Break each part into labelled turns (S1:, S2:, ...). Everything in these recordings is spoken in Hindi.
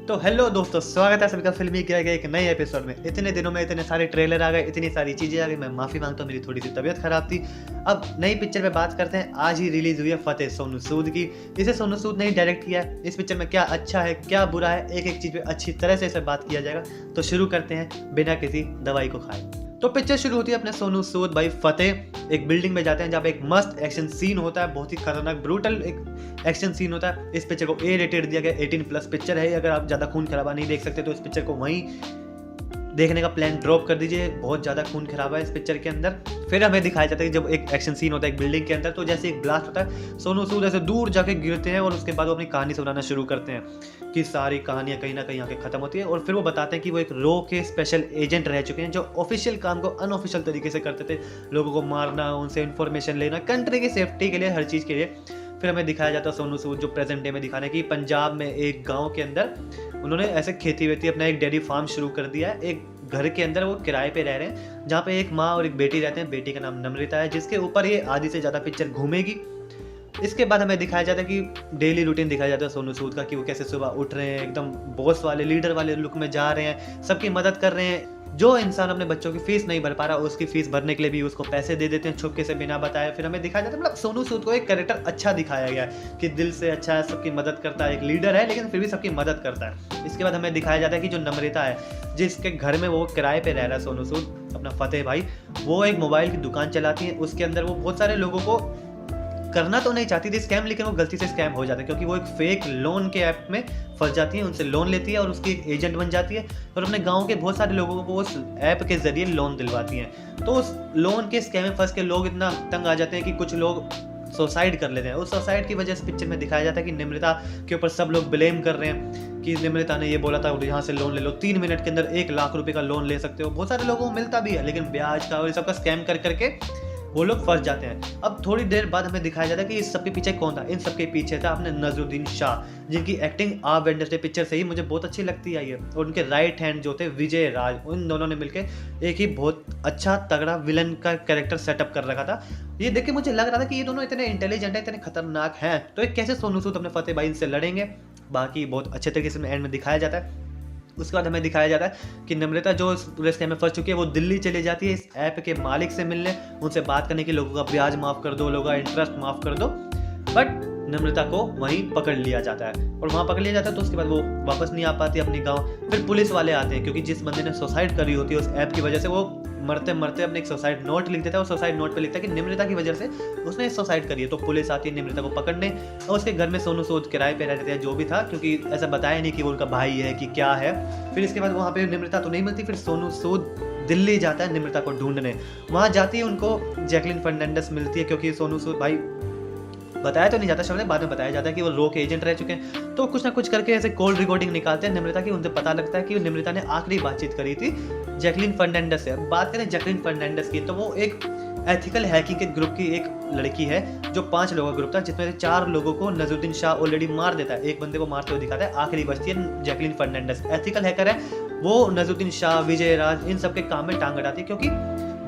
S1: तो हेलो दोस्तों, स्वागत है सभी का फिल्मी किया गया एक नए एपिसोड में। इतने दिनों में इतने सारे ट्रेलर आ गए, इतनी सारी चीज़ें आ गई। मैं माफ़ी मांगता हूँ, मेरी थोड़ी सी तबीयत खराब थी। अब नई पिक्चर पे बात करते हैं। आज ही रिलीज़ हुई है फतेह सोनू सूद की। इसे सोनू सूद ने ही डायरेक्ट किया है। इस पिक्चर में क्या अच्छा है क्या बुरा है, एक एक चीज़ पे अच्छी तरह से इसे बात किया जाएगा। तो शुरू करते हैं बिना किसी दवाई को खाए। तो पिक्चर शुरू होती है अपने सोनू सूद भाई फतेह एक बिल्डिंग में जाते हैं जहाँ पे एक मस्त एक्शन सीन होता है, बहुत ही खतरनाक ब्रूटल एक एक्शन सीन होता है। इस पिक्चर को ए रेटेड दिया गया, 18+ पिक्चर है। अगर आप ज़्यादा खून खराबा नहीं देख सकते तो इस पिक्चर को वहीं देखने का प्लान ड्रॉप कर दीजिए। बहुत ज़्यादा खून खराबा है इस पिक्चर के अंदर। फिर हमें दिखाया जाता है कि जब एक एक्शन सीन होता है एक बिल्डिंग के अंदर, तो जैसे एक ब्लास्ट होता है, सोनू सूद ऐसे दूर जाके गिरते हैं और उसके बाद वो अपनी कहानी सुनाना शुरू करते हैं कि सारी कहानियाँ कहीं ना कहीं आके खत्म होती है। और फिर वो बताते हैं कि वो एक रॉ के स्पेशल एजेंट रह चुके हैं जो ऑफिशियल काम को अनऑफिशियल तरीके से करते थे, लोगों को मारना, उनसे इन्फॉर्मेशन लेना, कंट्री की सेफ्टी के लिए, हर चीज़ के लिए। फिर हमें दिखाया जाता है सोनू सूद जो प्रेजेंट डे में दिखाने की पंजाब में एक गांव के अंदर उन्होंने ऐसे खेती वेती अपना एक डेयरी फार्म शुरू कर दिया है। एक घर के अंदर वो किराए पे रह रहे हैं जहाँ पे एक माँ और एक बेटी रहते हैं। बेटी का नाम नम्रता है, जिसके ऊपर ये आधी से ज़्यादा पिक्चर घूमेगी। इसके बाद हमें दिखाया जाता है कि डेली रूटीन दिखाया जाता है सोनू सूद का कि वो कैसे सुबह उठ रहे हैं, एकदम बॉस वाले लीडर वाले लुक में जा रहे हैं, सबकी मदद कर रहे हैं। जो इंसान अपने बच्चों की फीस नहीं भर पा रहा उसकी फीस भरने के लिए भी उसको पैसे दे देते हैं छुपके से बिना बताए। फिर हमें दिखाया जाता है मतलब सोनू सूद को एक कैरेक्टर अच्छा दिखाया गया है कि दिल से अच्छा है, सबकी मदद करता है, एक लीडर है लेकिन फिर भी सबकी मदद करता है। इसके बाद हमें दिखाया जाता है कि जो नम्रता है जिसके घर में वो किराए पे रह रहा है सोनू सूद अपना फतेह भाई, वो एक मोबाइल की दुकान चलाती है। उसके अंदर वो बहुत सारे लोगों को करना तो नहीं चाहती थी स्कैम, लेकिन वो गलती से स्कैम हो जाता है क्योंकि वो एक फेक लोन के ऐप में फंस जाती है, उनसे लोन लेती है और उसकी एक एजेंट बन जाती है और अपने गांव के बहुत सारे लोगों को उस ऐप के जरिए लोन दिलवाती हैं। तो उस लोन के स्कैम में फंस के लोग इतना तंग आ जाते हैं कि कुछ लोग सुसाइड कर लेते हैं। उस सुसाइड की वजह से पिक्चर में दिखाया जाता है कि नम्रता के ऊपर सब लोग ब्लेम कर रहे हैं कि नम्रता ने ये बोला था यहाँ से लोन ले लो, 3 मिनट के अंदर 1 लाख रुपए का लोन ले सकते हो। बहुत सारे लोगों को मिलता भी है लेकिन ब्याज का और ये सबका स्कैम कर करके वो लोग फंस जाते हैं। अब थोड़ी देर बाद हमें दिखाया जाता है कि इस सबके पीछे कौन था। इन सबके पीछे था अपने नजरुद्दीन शाह, जिनकी एक्टिंग आप वेडनेसडे पिक्चर से ही मुझे बहुत अच्छी लगती आई है। और उनके राइट हैंड जो थे विजय राज, उन दोनों ने मिलकर एक ही बहुत अच्छा तगड़ा विलन का कैरेक्टर सेटअप कर रखा था। ये देख के मुझे लग रहा था कि ये दोनों इतने इंटेलिजेंट है, इतने खतरनाक हैं, तो एक कैसे सोनू सूद अपने फतेह भाई इनसे लड़ेंगे। बाकी बहुत अच्छे तरीके से एंड में दिखाया जाता है। उसके बाद हमें दिखाया जाता है कि नम्रता जो पूरे स्कैम में फंस चुकी है वो दिल्ली चली जाती है इस ऐप के मालिक से मिलने, उनसे बात करने की, लोगों का ब्याज माफ़ कर दो, लोगों का इंटरेस्ट माफ़ कर दो। बट नम्रता को वहीं पकड़ लिया जाता है और वहाँ पकड़ लिया जाता है तो उसके बाद वो वापस नहीं आ पाती अपने गाँव। फिर पुलिस वाले आते हैं क्योंकि जिस बंदे ने सुसाइड करी होती है उस ऐप की वजह से वो मरते मरते अपने एक सुसाइड नोट लिख देता है और सुसाइड नोट पे लिखता है कि नम्रता की वजह से उसने सुसाइड करी है। तो पुलिस आती है नम्रता को पकड़ने और उसके घर में सोनू सूद किराए पे रहते हैं जो भी था, क्योंकि ऐसा बताया नहीं कि वो उनका भाई है कि क्या है। फिर इसके बाद वहाँ पे नम्रता तो नहीं मिलती, फिर सोनू सूद दिल्ली जाता है नम्रता को ढूंढने। वहाँ जाती है, उनको जैकलिन फर्नांडिस मिलती है क्योंकि सोनू सूद भाई बताया तो नहीं जाता शब्द, बाद में बताया जाता है कि वो रो के एजेंट रह चुके हैं। तो कुछ ना कुछ करके ऐसे कॉल रिकॉर्डिंग निकालते हैं नम्रता की, उनसे पता लगता है कि नम्रता ने आखिरी बातचीत करी थी जैकलिन फर्नांडिस से। बात करें जैकलिन फर्नांडिस की तो वो एक एथिकल हैकिंग के ग्रुप की एक लड़की है जो 5 लोगों का ग्रुप था जिसमें से 4 लोगों को नजरुद्दीन शाह ऑलरेडी मार देता है, एक बंदे को मारते हुए दिखाता है। आखिरी बचती है जैकलिन फर्नांडिस, एथिकल हैकर है वो। नजरुद्दीन शाह, विजय राज, इन सबके काम में टांग अड़ाती है क्योंकि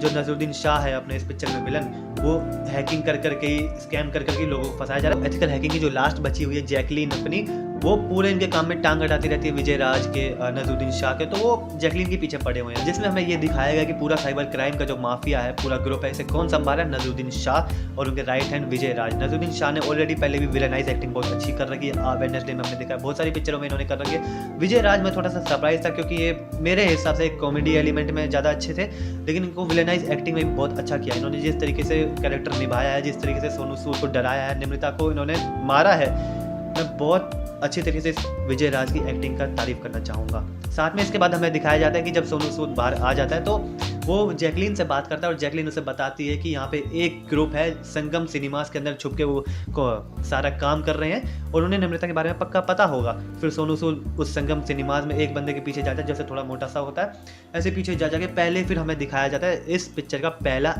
S1: जो नजरुद्दीन शाह है अपने इस पिक्चर में विलन, वो हैकिंग कर करके ही, स्कैम कर करके लोगों को फंसाया जा रहा है। एथिकल हैकिंग की जो लास्ट बची हुई है जैकलिन अपनी, वो पूरे इनके काम में टांग अड़ाती रहती है विजय राज के, नजरुद्दीन शाह के। तो वो जैकलिन के पीछे पड़े हुए हैं, जिसमें हमें ये दिखाया गया कि पूरा साइबर क्राइम का जो माफिया है, पूरा ग्रुप है, इसे कौन संभाल रहा है, नजरुद्दीन शाह और उनके राइट हैंड विजय राज। नजरुद्दीन शाह ने ऑलरेडी पहले भी विलेनाइज एक्टिंग बहुत अच्छी कर रखी है, वेडनेसडे में हमने देखा, बहुत सारी पिक्चरों में इन्होंने कर रखी है। विजय राज में थोड़ा सा सरप्राइज था क्योंकि ये मेरे हिसाब से कॉमेडी एलिमेंट में ज़्यादा अच्छे थे, लेकिन इनको विलेनाइज एक्टिंग में बहुत अच्छा किया इन्होंने। जिस तरीके से कैरेक्टर निभाया है, जिस तरीके से सोनू सूद को डराया है, नम्रता को इन्होंने मारा है, मैं बहुत अच्छी तरीके से विजय राज की एक्टिंग का तारीफ करना चाहूँगा। साथ में इसके बाद हमें दिखाया जाता है कि जब सोनू सूद बाहर आ जाता है तो वो जैकलिन से बात करता है और जैकलिन उसे बताती है कि यहाँ पे एक ग्रुप है संगम सिनेमास के अंदर छुप के वो सारा काम कर रहे हैं और उन्हें नम्रता के बारे में पक्का पता होगा। फिर सोनू सूद उस संगम सिनेमास में एक बंदे के पीछे जाता है जैसे थोड़ा मोटा सा होता है, ऐसे पीछे जा जाके पहले फिर हमें दिखाया जाता है इस पिक्चर का पहला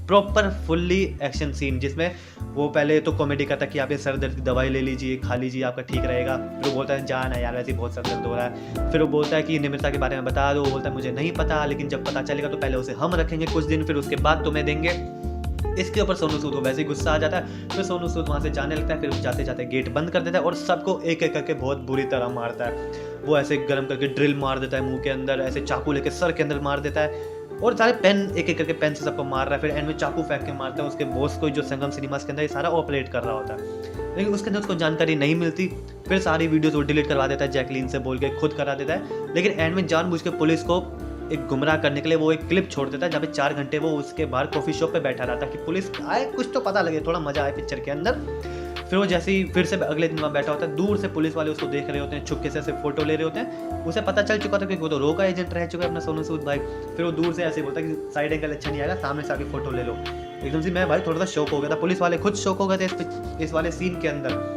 S1: प्रॉपर फुल्ली एक्शन सीन, जिसमें वो पहले तो कॉमेडी करता है कि आप ये सर दर्द की दवाई ले लीजिए, खा लीजिए, आपका ठीक रहेगा। फिर वो बोलता है जान है यार वैसे ही बहुत सर दर्द हो रहा है। फिर वो बोलता है कि नम्रता के बारे में बता दो, वो बोलता है मुझे नहीं पता, लेकिन जब पता चलेगा तो पहले उसे हम रखेंगे कुछ दिन, फिर उसके बाद तुम्हें देंगे। इसके ऊपर सोनू सूद को वैसे ही गुस्सा आ जाता है। फिर सोनू सूद वहाँ से जाने लगता है, फिर जाते जाते गेट बंद कर देता है और सबको एक एक करके बहुत बुरी तरह मारता है। वो ऐसे गर्म करके ड्रिल मार देता है मुंह के अंदर, ऐसे चाकू लेके सर के अंदर मार देता है और सारे पेन एक एक करके पेन से सबको मार रहा है। फिर एंड में चाकू फेंक के मारता है उसके बॉस को, जो संगम सिनेमास के अंदर ये सारा ऑपरेट कर रहा होता है, लेकिन उसके अंदर उसको जानकारी नहीं मिलती। फिर सारी वीडियोस वो डिलीट करवा देता है, जैकलीन से बोल के खुद करा देता है। लेकिन एंड में जानबूझ के पुलिस को एक गुमराह करने के लिए वो एक क्लिप छोड़ देता है जहाँ पे 4 घंटे वो उसके बाहर कॉफी शॉप पे बैठा रहा था कि पुलिस आए, कुछ तो पता लगे, थोड़ा मजा आए पिक्चर के अंदर। फिर वो जैसे ही फिर से अगले दिन वहाँ बैठा होता है, दूर से पुलिस वाले उसको देख रहे होते हैं, छुपके से फोटो ले रहे होते हैं। उसे पता चल चुका था कि वो तो रो का एजेंट रह चुका है अपना सोनू सूद भाई। फिर वो दूर से ऐसे बोलता है कि साइड एंगल अच्छा नहीं आएगा, सामने से आके फोटो ले लो। एकदम से मैं भाई थोड़ा सा शौक हो गया था, पुलिस वाले खुद शौक हो गए थे इस वाले सीन के अंदर।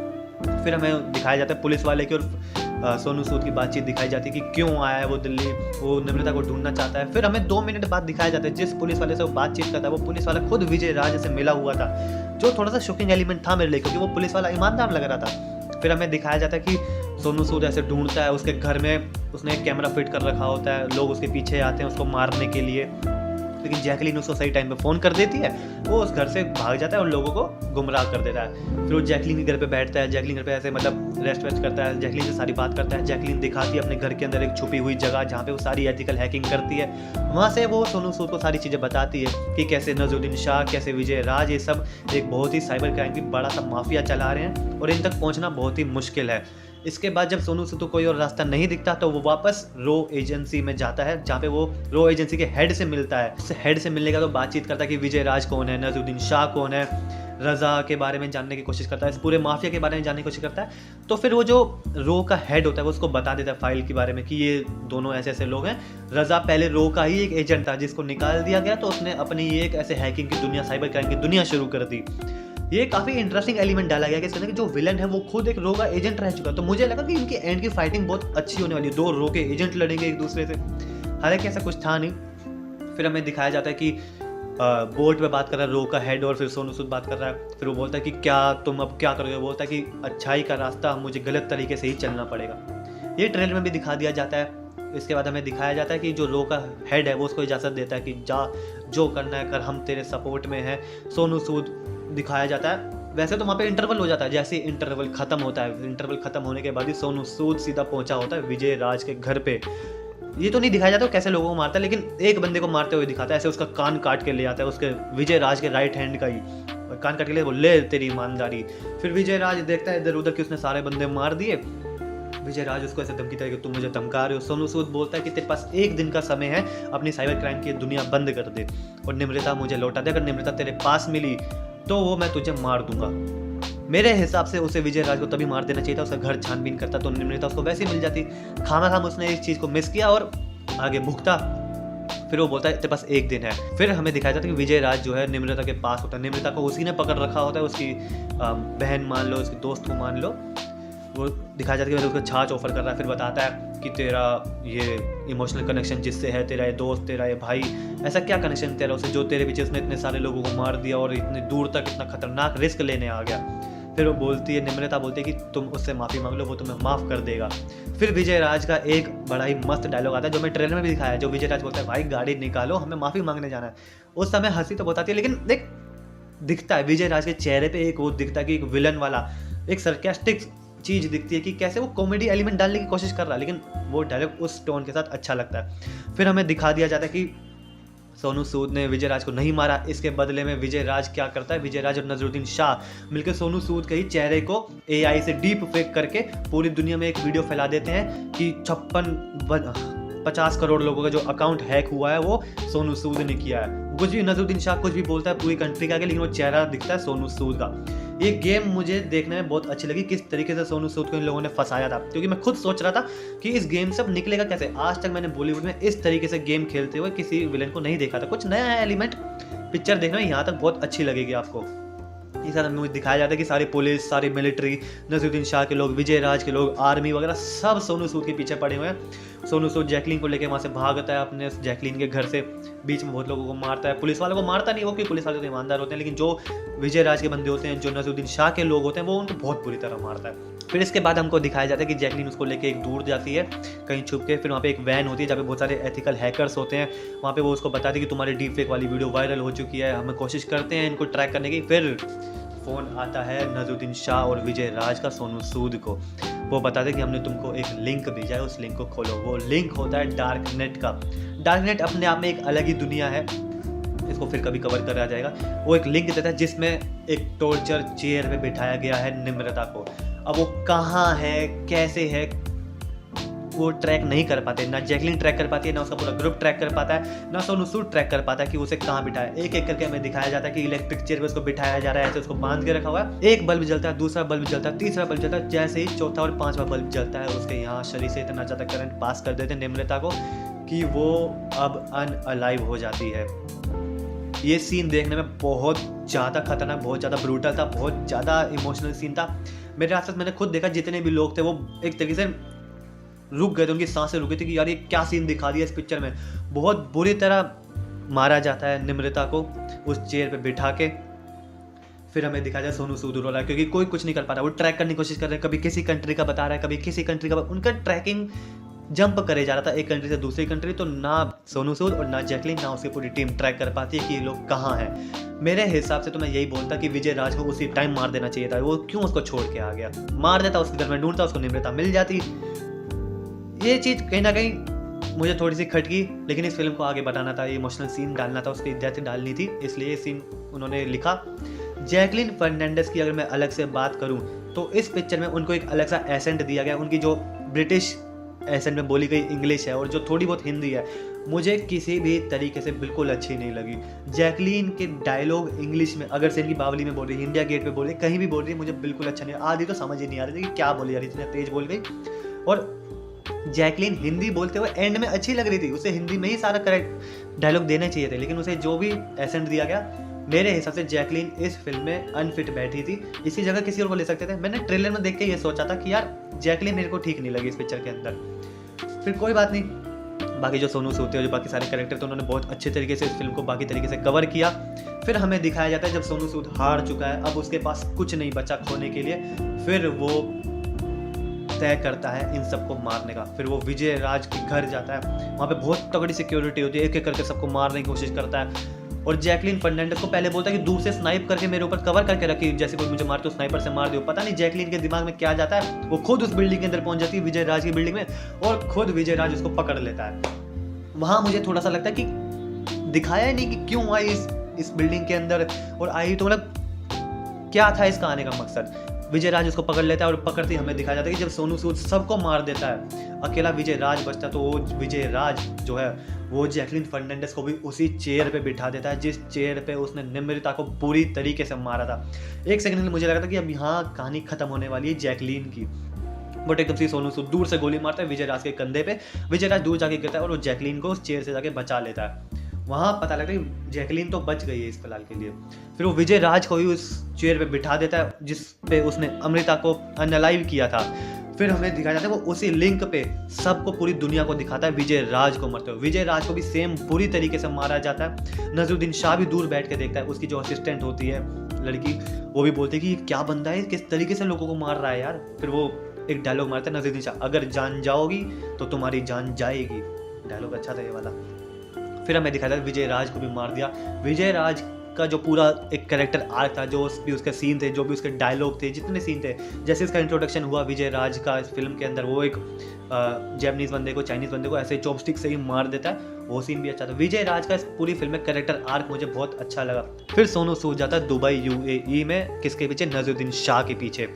S1: फिर हमें दिखाया जाता है पुलिस वाले की और सोनू सूद की बातचीत दिखाई जाती है कि क्यों आया है वो दिल्ली, वो निमृता को ढूंढना चाहता है। फिर हमें 2 मिनट बाद दिखाया जाता है जिस पुलिस वाले से वो बातचीत करता है वो पुलिस वाला खुद विजय राज से मिला हुआ था, जो थोड़ा सा शॉकिंग एलिमेंट था मेरे लिए क्योंकि वो पुलिस वाला ईमानदार लग रहा था। फिर हमें दिखाया जाता है कि सोनू सूद ऐसे ढूंढता है, उसके घर में उसने एक कैमरा फिट कर रखा होता है, लोग उसके पीछे आते हैं उसको मारने के लिए, लेकिन जैकलीन उसको सही टाइम पे फ़ोन कर देती है। वो उस घर से भाग जाता है और लोगों को गुमराह कर देता है। फिर वो जैकलीन के घर पे बैठता है, जैकलीन घर पे ऐसे मतलब रेस्ट वेस्ट करता है, जैकलीन से सारी बात करता है। जैकलीन दिखाती है अपने घर के अंदर एक छुपी हुई जगह जहाँ पे वो सारी एथिकल हैकिंग करती है। वहाँ से वो सोनू सूद को सारी चीज़ें बताती है कि कैसे नजरुद्दीन शाह, कैसे विजय राज, ये सब एक बहुत ही साइबर क्राइम की बड़ा सा माफिया चला रहे हैं और इन तक पहुँचना बहुत ही मुश्किल है। इसके बाद जब सोनू सूद को कोई और रास्ता नहीं दिखता तो वो वापस रो एजेंसी में जाता है, जहाँ पे वो रो एजेंसी के हेड से मिलता है। उस हेड से मिलने का तो बातचीत करता है कि विजय राज कौन है, नजरुद्दीन शाह कौन है, रजा के बारे में जानने की कोशिश करता है, इस पूरे माफिया के बारे में जानने की कोशिश करता है। तो फिर वो जो रो का हेड होता है वो उसको बता देता है फाइल के बारे में कि ये दोनों ऐसे ऐसे लोग हैं। रजा पहले रो का ही एक एजेंट था जिसको निकाल दिया गया, तो उसने अपनी एक ऐसे हैकिंग की दुनिया, साइबर क्राइम की दुनिया शुरू कर दी। ये काफी इंटरेस्टिंग एलिमेंट डाला गया कि इसके अंदर जो विलन है वो खुद एक रो का एजेंट रह चुका। तो मुझे लगा कि इनकी एंड की फाइटिंग बहुत अच्छी होने वाली है, 2 रो के एजेंट लड़ेंगे एक दूसरे से। हालांकि ऐसा कुछ था नहीं। फिर हमें दिखाया जाता है कि बोर्ड पे बात कर रहा है रो का हेड और फिर सोनू सूद बात कर रहा है। फिर वो बोलता है कि क्या तुम अब क्या करोगे, बोलता है कि अच्छाई का रास्ता मुझे गलत तरीके से ही चलना पड़ेगा। ये ट्रेलर में भी दिखा दिया जाता है। इसके बाद हमें दिखाया जाता है कि जो रो का हेड है वो उसको इजाज़त देता है कि जा, जो करना है कर, हम तेरे सपोर्ट में हैं। सोनू सूद दिखाया जाता है। वैसे तो वहाँ पे इंटरवल हो जाता है, जैसे इंटरवल खत्म होता है, इंटरवल खत्म होने के बाद ही सोनू सूद सीधा पहुंचा होता है विजय राज के घर पे। ये तो नहीं दिखाया जाता कैसे लोगों को मारता है, लेकिन एक बंदे को मारते हुए दिखाता है, ऐसे उसका कान काट के ले आता है, उसके विजय राज के राइट हैंड का ही कान काट के ले, वो ले तेरी ईमानदारी। फिर विजय राज देखता है इधर उधर कि उसने सारे बंदे मार दिए। विजय राज उसको ऐसे धमकी देता है कि तुम मुझे धमका रहे हो। सोनू सूद बोलता है कि तेरे पास 1 दिन का समय है, अपनी साइबर क्राइम की दुनिया बंद कर दे और निमृता मुझे लौटा दे। अगर निमृता तेरे पास मिली तो वो मैं तुझे मार दूंगा। मेरे हिसाब से उसे विजय राज को तभी मार देना चाहिए था, उसका घर छानबीन करता तो निमृता उसको वैसे ही मिल जाती। खामा उसने इस चीज़ को मिस किया और आगे भुगता। फिर वो बोलता है तेरे पास 1 दिन है। फिर हमें दिखाया जाता है कि विजय राज जो है निमृता के पास होता है, निमृता को उसी ने पकड़ रखा होता है, उसकी बहन मान लो, उसकी दोस्त को मान लो। वो दिखाया जाता है कि उसको छाछ ऑफर कर रहा है। फिर बताता है कि तेरा ये इमोशनल कनेक्शन जिससे है, तेरा ये दोस्त, तेरा ये भाई, ऐसा क्या कनेक्शन तेरा उससे जो तेरे पीछे उसने इतने सारे लोगों को मार दिया और इतनी दूर तक इतना खतरनाक रिस्क लेने आ गया। फिर वो बोलती है, निमृता बोलती है कि तुम उससे माफ़ी मांग लो, वो तुम्हें माफ़ कर देगा। फिर विजय राज का एक बड़ा ही मस्त डायलॉग आता है जो मैं ट्रेलर में भी दिखाया है, जो विजय राज बोलता है भाई गाड़ी निकालो, हमें माफ़ी मांगने जाना है। उस समय हंसी तो बताती है, लेकिन देख दिखता है विजय राज के चेहरे पे एक वो दिखता है कि एक विलन वाला एक सरकास्टिक चीज़ दिखती है कि कैसे वो कॉमेडी एलिमेंट डालने की कोशिश कर रहा है, लेकिन वो डायलॉग उस टोन के साथ अच्छा लगता है। फिर हमें दिखा दिया जाता है कि सोनू सूद ने विजय राज को नहीं मारा, इसके बदले में विजय राज क्या करता है, विजय राज और नजरुद्दीन शाह मिलकर सोनू सूद के ही चेहरे को AI से डीप फेक करके पूरी दुनिया में एक वीडियो फैला देते हैं कि 50 करोड़ लोगों का जो अकाउंट हैक हुआ है वो सोनू सूद ने किया है। कुछ भी नजरुद्दीन शाह कुछ भी बोलता है पूरी कंट्री का आगे, लेकिन वो चेहरा दिखता है सोनू सूद का। ये गेम मुझे देखने में बहुत अच्छी लगी, किस तरीके से सोनू सूद को इन लोगों ने फंसाया था, क्योंकि मैं खुद सोच रहा था कि इस गेम से अब निकलेगा कैसे। आज तक मैंने बॉलीवुड में इस तरीके से गेम खेलते हुए किसी विलेन को नहीं देखा था। कुछ नया एलिमेंट पिक्चर देखना यहाँ तक बहुत अच्छी लगेगी आपको। इस तरह मुझे दिखाया जाता है कि सारी पुलिस, सारी मिलिट्री, नजरुद्दीन शाह के लोग, विजय राज के लोग, आर्मी वगैरह सब सोनू सूद के पीछे पड़े हुए हैं। सोनू सूद जैकलीन को लेकर वहाँ से भागता है अपने जैकलीन के घर से। बीच में बहुत लोगों को मारता है। पुलिस वालों को मारता नहीं वो, क्योंकि पुलिस वाले तो ईमानदार होते हैं, लेकिन जो विजय राज के बंदे होते हैं, जो नजरुद्दीन शाह के लोग होते हैं, वो उनको बहुत बुरी तरह मारता है। फिर इसके बाद हमको दिखाया जाता है कि जैकलीन उसको लेके एक दूर जाती है कहीं छुप के। फिर वहाँ पे एक वैन होती है जहाँ पे बहुत सारे एथिकल हैकर्स होते हैं। वहाँ पे वो उसको बताती है कि तुम्हारी डीप फेक वाली वीडियो वायरल हो चुकी है, हमें कोशिश करते हैं इनको ट्रैक करने की। फिर फ़ोन आता है नजरुद्दीन शाह और विजय राज का सोनू सूद को। वो बताते हैं कि हमने तुमको एक लिंक भेजा है, उस लिंक को खोलो। वो लिंक होता है डार्क नेट का। डार्क नेट अपने आप में एक अलग ही दुनिया है, इसको फिर कभी कवर करा जाएगा। वो एक लिंक देता है जिसमें एक टॉर्चर चेयर पे बिठाया गया है निम्रता को। अब वो कहाँ है, कैसे है, वो ट्रैक नहीं कर पाते। ना जैकलीन ट्रैक कर पाती है, ना उसका पूरा ग्रुप ट्रैक कर पाता है, ना सोनू सूद ट्रैक कर पाता है कि उसे कहाँ बिठाया। एक एक करके हमें दिखाया जाता है कि इलेक्ट्रिक चेयर पे उसको बिठाया जा रहा है, ऐसे उसको बांध के रखा हुआ है। एक बल्ब जलता है, दूसरा बल्ब जलता है, तीसरा बल्ब जलता है, जैसे ही चौथा और पांचवा बल्ब जलता है उसके यहाँ शरीर से इतना ज़्यादा करंट पास कर देते हैं निम्रता को कि वो अब अनअलाइव हो जाती है। ये सीन देखने में बहुत ज़्यादा खतरनाक, बहुत ज़्यादा ब्रूटल था, बहुत ज़्यादा इमोशनल सीन था। मेरे आसपास मैंने खुद देखा जितने भी लोग थे वो एक तरीके से रुक गए थे, उनकी सांसें रुक गई थी कि यार ये क्या सीन दिखा दिया इस पिक्चर में। बहुत बुरी तरह मारा जाता है निम्रता को उस चेयर पे बिठा के। फिर हमें दिखा जाए सोनू सूद रो रहा है क्योंकि कोई कुछ नहीं कर पा रहा। वो ट्रैक करने की कोशिश कर रहे हैं, कभी किसी कंट्री का बता रहा है, कभी किसी कंट्री का। उनका ट्रैकिंग जंप करे जा रहा था एक कंट्री से दूसरी कंट्री, तो ना सोनू सूद और ना जैकलीन ना उसकी पूरी टीम ट्रैक कर पाती है कि ये लोग कहाँ हैं। मेरे हिसाब से तो मैं यही बोलता कि विजय राज को उसी टाइम मार देना चाहिए था। वो क्यों उसको छोड़ के आ गया? मार देता, उसके घर में ढूंढता, उसको निम्रता मिल जाती। ये चीज़ कहीं ना कहीं मुझे थोड़ी सी खटकी, लेकिन इस फिल्म को आगे बढ़ाना था, इमोशनल सीन डालना था, उसकी डेथ डालनी थी, इसलिए ये सीन उन्होंने लिखा। जैकलीन फर्नांडिस की अगर मैं अलग से बात करूं तो इस पिक्चर में उनको एक अलग सा एसेंट दिया गया। उनकी जो ब्रिटिश एसेंट में बोली गई इंग्लिश है और जो थोड़ी बहुत हिंदी है, मुझे किसी भी तरीके से बिल्कुल अच्छी नहीं लगी। जैकलीन के डायलॉग इंग्लिश में, अगर से इनकी बावली में बोल रही है, इंडिया गेट पे बोल रही है, कहीं भी बोल रही है, मुझे बिल्कुल अच्छा नहीं। आधी तो समझ ही नहीं आ रही थी कि क्या बोली यार, इतने तेज बोल गई। और जैकलीन हिंदी बोलते हुए एंड में अच्छी लग रही थी, उसे हिंदी में ही सारा करेक्ट डायलॉग देने चाहिए थे, लेकिन उसे जो भी एसेंट दिया गया, मेरे हिसाब से जैकलीन इस फिल्म में अनफिट बैठी थी। इसी जगह किसी और को ले सकते थे। मैंने ट्रेलर में देख के ये सोचा था कि यार जैकलीन मेरे को ठीक नहीं लगी इस पिक्चर के अंदर। फिर कोई बात नहीं, बाकी जो सोनू सूद थे और जो बाकी सारे कैरेक्टर थे, उन्होंने बहुत अच्छे तरीके से इस फिल्म को बाकी तरीके से कवर किया। फिर हमें दिखाया जाता है जब सोनू सूद हार चुका है, अब उसके पास कुछ नहीं बचा खोने के लिए, फिर वो तय करता है इन सबको मारने का। फिर वो विजय राज के घर जाता है, वहाँ पे बहुत तगड़ी सिक्योरिटी होती है, एक एक करके सबको मारने की कोशिश करता है। और जैकलीन फर्नांडिस को पहले बोलता है कि दूर से स्नाइप करके मेरे ऊपर कवर करके रखी, जैसे कोई मुझे मार तो स्नाइपर से मार दो। पता नहीं जैकलीन के दिमाग में क्या जाता है, वो खुद उस बिल्डिंग के अंदर पहुंच जाती है, विजय राज की बिल्डिंग में, और खुद विजय राज उसको पकड़ लेता है। वहां मुझे थोड़ा सा लगता है कि दिखाया ही नहीं कि क्यों आई इस बिल्डिंग के अंदर, और आई तो मतलब क्या था इसका आने का मकसद। विजय राज उसको पकड़ लेता है और पकड़ते ही हमें दिखाया जाता है कि जब सोनू सूद सबको मार देता है, अकेला विजय राज बचता है, तो वो विजय राज जो है वो जैकलीन फर्नांडिस को भी उसी चेयर पे बिठा देता है जिस चेयर पे उसने निम्रता को पूरी तरीके से मारा था। एक सेकंड के लिए मुझे लगा था कि अब यहाँ कहानी खत्म होने वाली है जैकलीन की, बट एकदम से सोनू सूद दूर से गोली मारता है विजय राज के कंधे पे। विजय राज दूर जाके गिरता है और वो जैकलीन को उस चेयर से जाके बचा लेता है। वहाँ पता लगता है कि जैकलीन तो बच गई है इस फिलहाल के लिए। फिर वो विजय राज को ही उस चेयर पे बिठा देता है जिस पे उसने अमृता को अनअलाइव किया था। फिर हमें दिखाया जाता है वो उसी लिंक पे सबको, पूरी दुनिया को दिखाता है विजय राज को मरते हुए। विजय राज को भी सेम बुरी तरीके से मारा जाता है। नजरुद्दीन शाह भी दूर बैठ के देखता है, उसकी जो असिस्टेंट होती है लड़की, वो भी बोलती है कि क्या बंदा है, किस तरीके से लोगों को मार रहा है यार। फिर वो एक डायलॉग मारता है नजरुद्दीन शाह, अगर जान जाओगी तो तुम्हारी जान जाएगी। डायलॉग अच्छा था ये वाला। फिर हमें दिखाया था विजय राज को भी मार दिया। विजय राज का जो पूरा एक कैरेक्टर आर्क था, जो भी उसके सीन थे, जो भी उसके डायलॉग थे, जितने सीन थे, जैसे इसका इंट्रोडक्शन हुआ विजय राज का इस फिल्म के अंदर, वो एक जैपनीज बंदे को, चाइनीज बंदे को ऐसे चॉपस्टिक से ही मार देता है, वो सीन भी अच्छा था। विजय राज का इस पूरी फिल्म में कैरेक्टर आर्क मुझे बहुत अच्छा लगा। फिर सोनू सूद जाता है दुबई UAE में, किसके पीछे? नजरुद्दीन शाह के पीछे।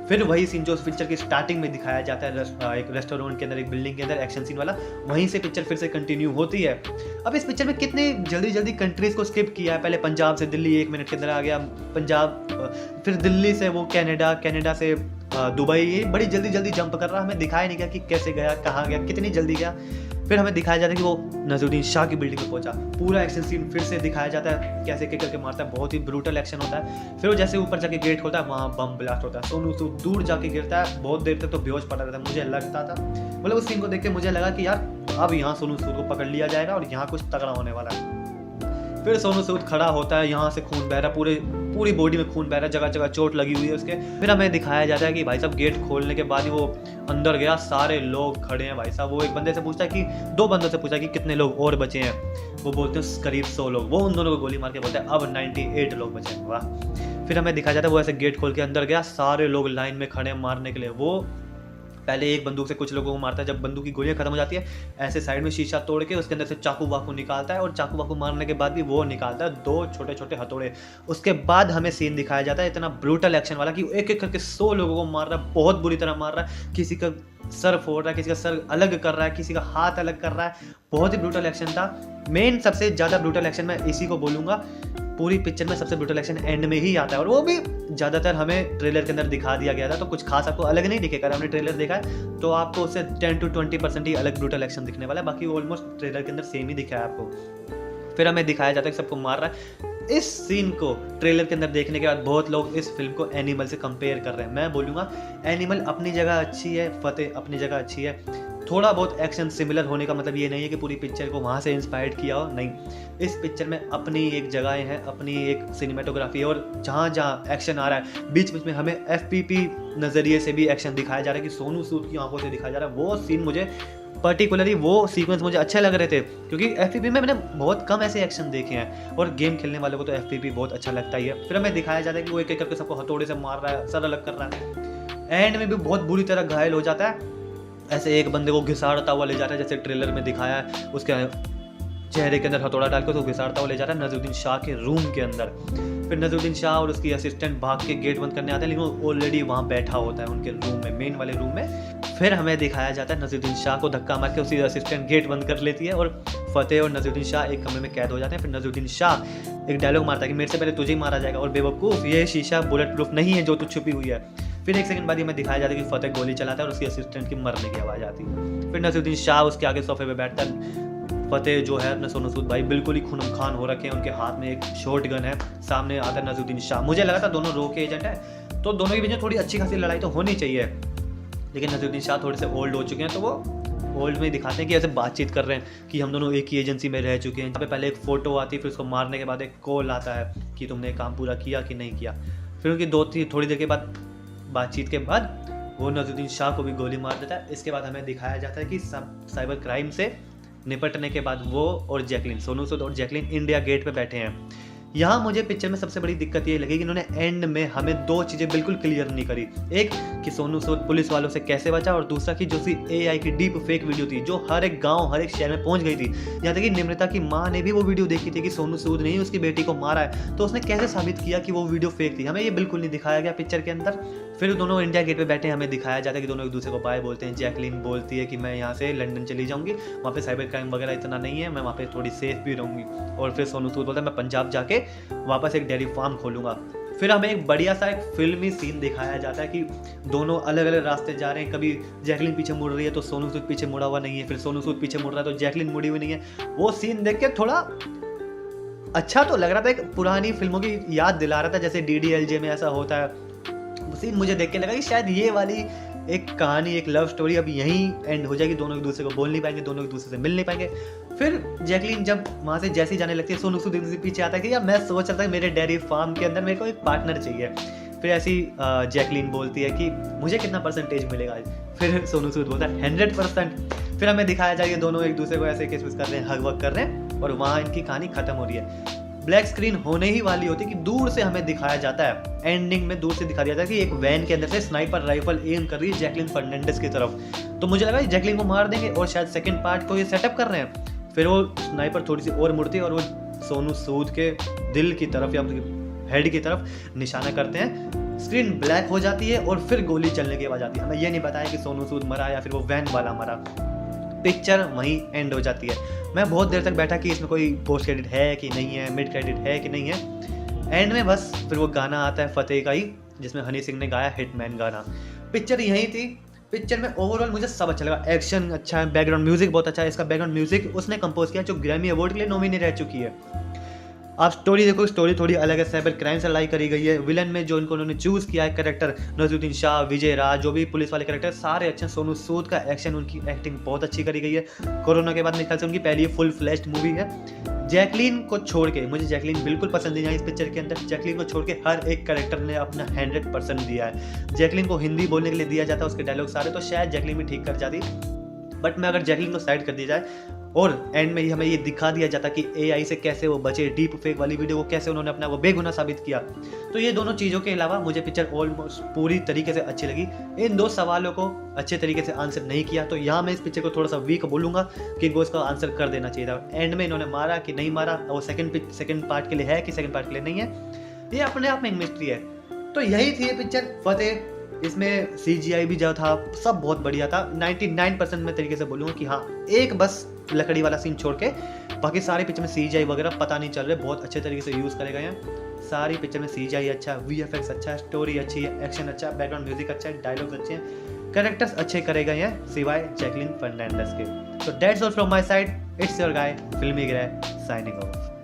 S1: फिर वही सीन जो उस पिक्चर की स्टार्टिंग में दिखाया जाता है, एक रेस्टोरेंट के अंदर, एक बिल्डिंग के अंदर एक्शन सीन वाला, वहीं से पिक्चर फिर से कंटिन्यू होती है। अब इस पिक्चर में कितने जल्दी जल्दी कंट्रीज को स्किप किया है। पहले पंजाब से दिल्ली 1 मिनट के अंदर आ गया, पंजाब, फिर दिल्ली से वो कनाडा, कनाडा से दुबई, ये बड़ी जल्दी जल्दी जंप कर रहा है। हमें दिखाया नहीं गया कि कैसे गया, कहाँ गया, कितनी जल्दी गया। फिर हमें दिखाया जाता है कि वो नजरुद्दीन शाह की बिल्डिंग में पहुंचा, पूरा एक्शन सीन फिर से दिखाया जाता है, कैसे के करके मारता है, बहुत ही ब्रूटल एक्शन होता है। फिर वो जैसे ऊपर जाके गेट खोलता है, वहाँ बम ब्लास्ट होता है, सोनू दूर जाके गिरता है, बहुत देर तक तो बेहोश पड़ा रहता है। मुझे लगता था, मतलब उस सीन को देख के मुझे लगा कि यार अब यहाँ सोनू सूद को पकड़ लिया जाएगा और यहाँ कुछ तगड़ा होने वाला है। फिर सोनू सूद खड़ा होता है, यहाँ से खून बह रहा, पूरी बॉडी में खून बह रहा है, जगह जगह चोट लगी हुई है उसके। फिर हमें दिखाया जाता है कि भाई साहब गेट खोलने के बाद ही वो अंदर गया, सारे लोग खड़े हैं भाई साहब। वो एक बंदे से पूछता है कि 2 बंदों से पूछा कि कितने लोग और बचे हैं, वो बोलते हैं करीब 100 लोग। वो उन दोनों को गोली मार के बोलते हैं अब 98 लोग बचे हैं। वाह। फिर हमें दिखाया जाता है वो ऐसे गेट खोल के अंदर गया, सारे लोग लाइन में खड़े हैं मारने के लिए। वो पहले एक बंदूक से कुछ लोगों को मारता है, जब बंदूक की गोलियां खत्म हो जाती है ऐसे साइड में शीशा तोड़ के उसके अंदर से चाकू वाकू निकालता है, और चाकू वाकू मारने के बाद भी वो निकालता है 2 छोटे छोटे हथौड़े। उसके बाद हमें सीन दिखाया जाता है इतना ब्रूटल एक्शन वाला कि एक एक करके 100 लोगों को मार रहा है, बहुत बुरी तरह मार रहा है। किसी का सर फोड़ रहा है, किसी का सर अलग कर रहा है, किसी का हाथ अलग कर रहा है। बहुत ही ब्रूटल एक्शन था। मेन सबसे ज़्यादा ब्रूटल एक्शन मैं इसी को बोलूँगा, पूरी पिक्चर में सबसे ब्रूटल एक्शन एंड में ही आता है, और वो भी ज़्यादातर हमें ट्रेलर के अंदर दिखा दिया गया था, तो कुछ खास आपको अलग नहीं दिखेगा। हमने ट्रेलर देखा है तो आपको उससे 10 to 20% ही अलग ब्रूटल एक्शन दिखने वाला है, बाकी ऑलमोस्ट ट्रेलर के अंदर सेम ही दिखा है आपको। फिर हमें दिखाया जाता है कि सबको मार रहा है। इस सीन को ट्रेलर के अंदर देखने के बाद बहुत लोग इस फिल्म को एनिमल से कंपेयर कर रहे हैं। मैं बोलूँगा एनिमल अपनी जगह अच्छी है, फतेह अपनी जगह अच्छी है। थोड़ा बहुत एक्शन सिमिलर होने का मतलब ये नहीं है कि पूरी पिक्चर को वहाँ से इंस्पायर्ड किया हो, नहीं। इस पिक्चर में अपनी एक जगहें हैं, अपनी एक सिनेमेटोग्राफी, और जहाँ जहाँ एक्शन आ रहा है बीच बीच में हमें FPP नज़रिए से भी एक्शन दिखाया जा रहा है कि सोनू सूद की आंखों से दिखाया जा रहा है। वो सीन मुझे पर्टिकुलरली, वो सीक्वेंस मुझे अच्छे लग रहे थे, क्योंकि FPP में मैंने बहुत कम ऐसे एक्शन देखे हैं, और गेम खेलने वालों को तो FPP बहुत अच्छा लगता ही है। फिर हमें दिखाया जाता है कि वो एक एक करके सबको हथौड़े से मार रहा है, सर अलग कर रहा है। एंड में भी बहुत बुरी तरह घायल हो जाता है, ऐसे एक बंदे को घिसाड़ता हुआ ले जाता है जैसे ट्रेलर में दिखाया है, उसके चेहरे के अंदर हथौड़ा डाल के उसको घिसाड़ता हुआ ले जाता है नजरुद्दीन शाह के रूम के अंदर। फिर नजरुद्दीन शाह और उसकी असिस्टेंट भाग के गेट बंद करने आते हैं, लेकिन वो ऑलरेडी वहाँ बैठा होता है उनके रूम में, मेन वाले रूम में। फिर हमें दिखाया जाता है नजरुद्दीन शाह को धक्का मार के उसकी असिस्टेंट गेट बंद कर लेती है, और फतेह और नजरुद्दीन शाह एक कमरे में कैद हो जाते हैं। फिर नजरुद्दीन शाह एक डायलॉग मारता है कि मेरे से पहले तुझे ही मारा जाएगा, और बेवकूफ़ ये शीशा बुलेट प्रूफ नहीं है जो तू छुपी हुई है। फिर एक सेकंड बाद हमें दिखाया जाता है कि फतेह गोली चलाता है और उसकी असिस्टेंट की मरने की आवाज़ आती है। फिर नजरुद्दीन शाह उसके आगे सोफे पे बैठता है। फतेह जो है अपने सोनू सूद भाई बिल्कुल ही खून खान हो रखे हैं, उनके हाथ में एक शॉर्ट गन है। सामने आता है नजरुद्दीन शाह। मुझे लगा था दोनों रो के एजेंट है, तो दोनों के बीच में थोड़ी अच्छी खासी लड़ाई तो होनी चाहिए, लेकिन नजरुद्दीन शाह थोड़े से ओल्ड हो चुके हैं, तो वो ओल्ड में दिखाते हैं कि ऐसे बातचीत कर रहे हैं कि हम दोनों एक ही एजेंसी में रह चुके हैं। यहाँ पे पहले एक फ़ोटो आती है, फिर उसको मारने के बाद एक कॉल आता है कि तुमने काम पूरा किया कि नहीं किया। फिर उनकी थोड़ी देर के बाद बातचीत के बाद वो नजरुद्दीन शाह को भी गोली मार देता है। इसके बाद हमें दिखाया जाता है कि साइबर क्राइम से निपटने के बाद वो और जैकलिन, सोनू सूद और जैकलिन इंडिया गेट पे बैठे हैं। यहाँ मुझे पिक्चर में सबसे बड़ी दिक्कत ये लगी कि इन्होंने एंड में हमें 2 चीज़ें बिल्कुल क्लियर नहीं करी। एक कि सोनू सूद पुलिस वालों से कैसे बचा, और दूसरा कि जो सी AI की डीप फेक वीडियो थी जो हर एक गांव हर एक शहर में पहुंच गई थी। यहाँ तक कि निम्रता की माँ ने भी वो वीडियो देखी थी कि सोनू सूद ने ही उसकी बेटी को मारा है, तो उसने कैसे साबित किया कि वो वीडियो फेक थी। हमें ये बिल्कुल नहीं दिखाया गया पिक्चर के अंदर। फिर दोनों इंडिया गेट पे बैठे हमें दिखाया जाता है कि दोनों एक दूसरे को बाय बोलते हैं। जैकलिन बोलती है कि मैं यहाँ से लंदन चली जाऊँगी, वहाँ पे साइबर क्राइम वगैरह इतना नहीं है, मैं वहाँ पे थोड़ी सेफ भी रहूँगी। और फिर सोनू सूद बोलता है मैं पंजाब जाके वापस एक डेयरी फार्म खोलूँगा। फिर हमें एक बढ़िया सा एक फिल्मी सीन दिखाया जाता है कि दोनों अलग अलग रास्ते जा रहे हैं। कभी जैकलिन पीछे मुड़ रही है तो सोनू सूद पीछे मुड़ा हुआ नहीं है, फिर सोनू सूद पीछे मुड़ रहा है तो जैकलिन मुड़ी हुई नहीं है। वो सीन देख के थोड़ा अच्छा तो लग रहा था, एक पुरानी फिल्मों की याद दिला रहा था, जैसे DDLJ में ऐसा होता है। सीन मुझे देख के लगा कि शायद ये वाली एक कहानी, एक लव स्टोरी अब यहीं एंड हो जाएगी, दोनों एक दूसरे को बोल नहीं पाएंगे, दोनों एक दूसरे से मिल नहीं पाएंगे। फिर जैकलिन जब वहाँ से जैसी जाने लगती है, सोनू सूद पीछे आता है कि यार मैं सोच रहा था मेरे डेयरी फार्म के अंदर मेरे को एक पार्टनर चाहिए। फिर ऐसी जैकलिन बोलती है कि मुझे कितना % मिलेगा। फिर सोनू सूद बोलता है 100%। फिर हमें दिखाया जाए कि दोनों एक दूसरे को ऐसे किस कर रहे हैं, हग वग कर रहे हैं, और वहाँ इनकी कहानी खत्म हो रही है। ब्लैक स्क्रीन होने ही वाली होती है कि दूर से हमें दिखाया जाता है, एंडिंग में दूर से दिखाया जाता है कि एक वैन के अंदर से स्नाइपर राइफल एम कर रही है जैकलिन फर्नांडिस की तरफ। तो मुझे लगा जैकलिन को मार देंगे और शायद सेकंड पार्ट को ये सेटअप कर रहे हैं। फिर वो स्नाइपर थोड़ी सी और मुड़ती है और वो सोनू सूद के दिल की तरफ या हेड की तरफ निशाना करते हैं। स्क्रीन ब्लैक हो जाती है और फिर गोली चलने की आवाज आती है। हमें ये नहीं बताया कि सोनू सूद मरा या फिर वो वैन वाला मरा। पिक्चर वहीं एंड हो जाती है। मैं बहुत देर तक बैठा कि इसमें कोई पोस्ट क्रेडिट है कि नहीं है, मिड क्रेडिट है कि नहीं है। एंड में बस फिर वो गाना आता है फतेह का ही, जिसमें हनी सिंह ने गाया हिटमैन गाना। पिक्चर यहीं थी। पिक्चर में ओवरऑल मुझे सब अच्छा लगा। एक्शन अच्छा है, बैकग्राउंड म्यूजिक बहुत अच्छा है। इसका बैकग्राउंड म्यूजिक उसने कंपोज किया जो ग्रैमी अवार्ड के लिए नॉमिनेट रह चुकी है। आप स्टोरी देखो, स्टोरी थोड़ी अलग है, साइबर क्राइम से लड़ाई करी गई है। विलन में जो इनको उन्होंने चूज़ किया है कैरेक्टर, नज़रुद्दीन शाह, विजय राज, जो भी पुलिस वाले कैरेक्टर सारे अच्छे हैं। सोनू सूद का एक्शन, उनकी एक्टिंग बहुत अच्छी करी गई है। कोरोना के बाद मेरे ख्याल से उनकी पहली फुल फ्लैश्ड मूवी है। जैकलीन को छोड़ के, मुझे जैकलीन बिल्कुल पसंद नहीं आई इस पिक्चर के अंदर। जैकलीन को छोड़ के हर एक कैरेक्टर ने अपना 100% दिया है। जैकलीन को हिंदी बोलने के लिए दिया जाता है, उसके डायलॉग सारे, तो शायद जैकलीन भी ठीक कर जाती। बट मैं अगर जैकलीन को साइड कर दिया जाए और एंड में ही हमें ये दिखा दिया जाता कि एआई से कैसे वो बचे, डीप फेक वाली वीडियो को कैसे उन्होंने अपना वो बेगुनाह साबित किया, तो ये दोनों चीज़ों के अलावा मुझे पिक्चर ऑलमोस्ट पूरी तरीके से अच्छी लगी। इन 2 सवालों को अच्छे तरीके से आंसर नहीं किया, तो यहाँ मैं इस पिक्चर को थोड़ा सा वीक बोलूँगा कि इनको इसका आंसर कर देना चाहिए था। एंड में इन्होंने मारा कि नहीं मारा, वो सेकंड पार्ट के लिए है कि सेकंड पार्ट के लिए नहीं है, ये अपने आप में एक मिस्ट्री है। तो यही थी ये पिक्चर फतेह। इसमें CGI भी जो था सब बहुत बढ़िया था। 99% मैं तरीके से बोलूँगा कि हाँ, एक बस लकड़ी वाला सीन छोड़ के बाकी सारे पिक्चर में CGI वगैरह पता नहीं चल रहे, बहुत अच्छे तरीके से यूज़ करे गए हैं। सारी पिक्चर में CGI अच्छा है, VFX अच्छा है, स्टोरी अच्छी है, एक्शन अच्छा है, बैकग्राउंड म्यूजिक अच्छा है, डायलॉग्स अच्छे हैं, कैरेक्टर्स अच्छे करे गए हैं सिवाय जैकलीन फर्नांडिस के। तो that's all from my side, it's your guy फिल्मी ग्रे साइनिंग ऑफ।